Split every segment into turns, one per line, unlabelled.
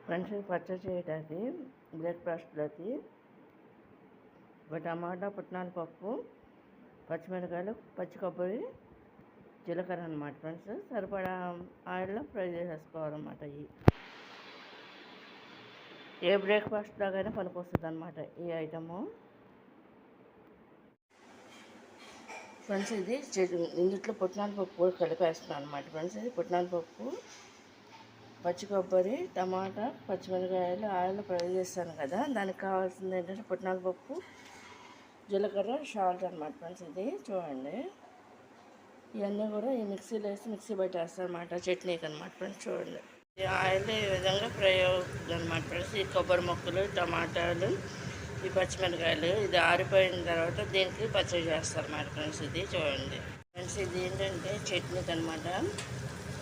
Friends పచ్చడి చేయడానికి బ్రేక్ఫాస్ట్లోకి ఒక టమాటా పుట్నాల పప్పు పచ్చిమిరకాయలు పచ్చి కొబ్బరి జీలకర్ర అనమాట ఫ్రెండ్స్. సరిపడా ఆయిల్లో ఫ్రై చేసేసుకోవాలన్నమాట. ఏ బ్రేక్ఫాస్ట్ లాగానే పనికొస్తుంది అనమాట ఈ ఐటము ఫ్రెండ్స్. ఇది ఇందులో పుట్నాల పప్పు కూడా కలిపేస్తున్నాను అనమాట ఫ్రెండ్స్. ఇది పుట్నాల పప్పు పచ్చి కొబ్బరి టమాటా పచ్చిమిరకాయలు ఆయిల్ ఫ్రై చేస్తాను కదా, దానికి కావాల్సింది ఏంటంటే పుట్నాల పప్పు జీలకర్ర సాల్ట్ అనమాట ఫ్రెండ్స్. ఇది చూడండి, ఇవన్నీ కూడా ఈ మిక్సీలో వేసి మిక్సీ పట్టేస్తాను అనమాట చట్నీకి అనమాట ఫ్రెండ్స్. చూడండి, ఈ ఆయిల్ ఈ విధంగా ఫ్రై అవుతుంది అనమాట ఫ్రెండ్స్. ఈ కొబ్బరి ముక్కలు టమాటాలు ఈ పచ్చిమిరకాయలు ఇది ఆరిపోయిన తర్వాత దీనికి పచ్చడి చేస్తారు అన్నమాట ఫ్రెండ్స్. ఇది చూడండి ఫ్రెండ్స్, ఇది ఏంటంటే చట్నీకి అనమాట.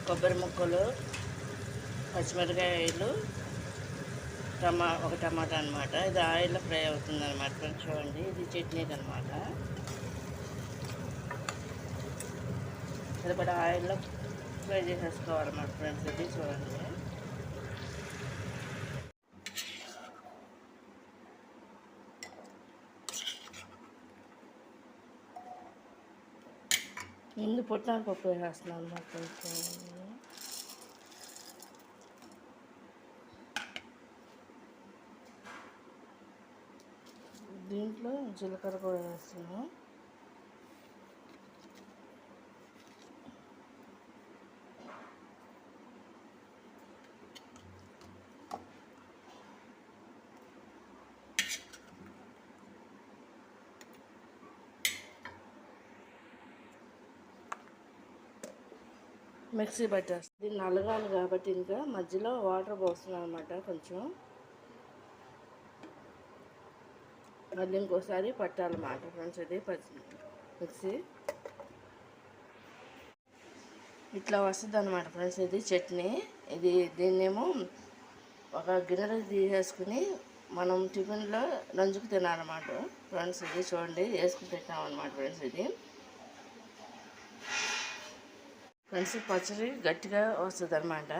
కొబ్బరి ముక్కలు పచ్చిమిరకాయలు ఒక టమాటా అనమాట. ఇది ఆయిల్లో ఫ్రై అవుతుంది అనమాట ఫ్రెండ్స్. చూడండి, ఇది చట్నీకి అనమాట. ఇది కూడా ఆయిల్లో ఫ్రై చేసేసుకోవాలన్నమాట ఫ్రెండ్స్. ఇది చూడండి, ముందు పుట్నాల పప్పు వేసేస్తున్నాను అన్నమాట ఫ్రెండ్స్. దీంట్లో జీలకర్ర కూడా వేస్తున్నాను. మిక్సీ పట్టేస్తాను. దీన్ని నలగాలి కాబట్టి ఇంకా మధ్యలో వాటర్ పోస్తున్నాను అనమాట కొంచెం. మళ్ళీ ఇంకోసారి పట్టాలన్నమాట ఫ్రెండ్స్. ఇది మిక్సీ ఇట్లా వస్తుంది అనమాట ఫ్రెండ్స్. ఇది చట్నీ. దీన్నేమో ఒక గిన్నెలో తీసేసుకుని మనం టిఫిన్లో నంజుకు తినాలన్నమాట ఫ్రెండ్స్. ఇది చూడండి, వేసుకుని తింటామన్నమాట ఫ్రెండ్స్. ఇది ఫ్రెండ్స్ పచ్చడి గట్టిగా వస్తుంది అనమాట.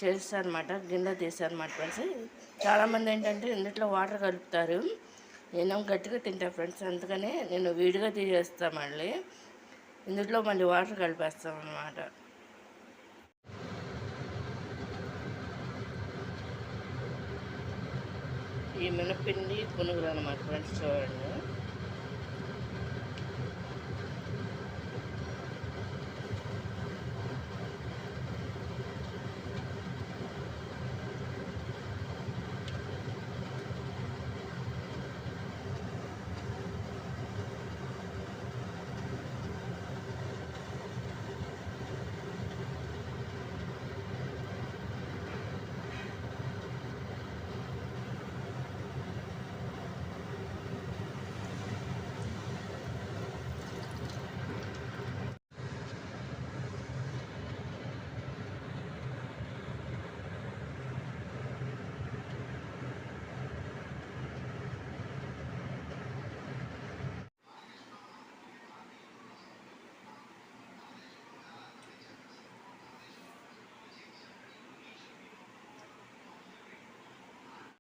చేస్తారనమాట, గిన్నె తీస్తారనమాట ఫ్రెండ్స్. చాలామంది ఏంటంటే ఇందులో వాటర్ కలుపుతారు, నేను గట్టిగా తింటా ఫ్రెండ్స్. అందుకని నేను విడిగా తీసేస్తాను. మళ్ళీ ఇందులో మళ్ళీ వాటర్ కలిపేస్తాం అన్నమాట. ఈ మినపిండి పునుగులు అనమాట ఫ్రెండ్స్. చూడండి,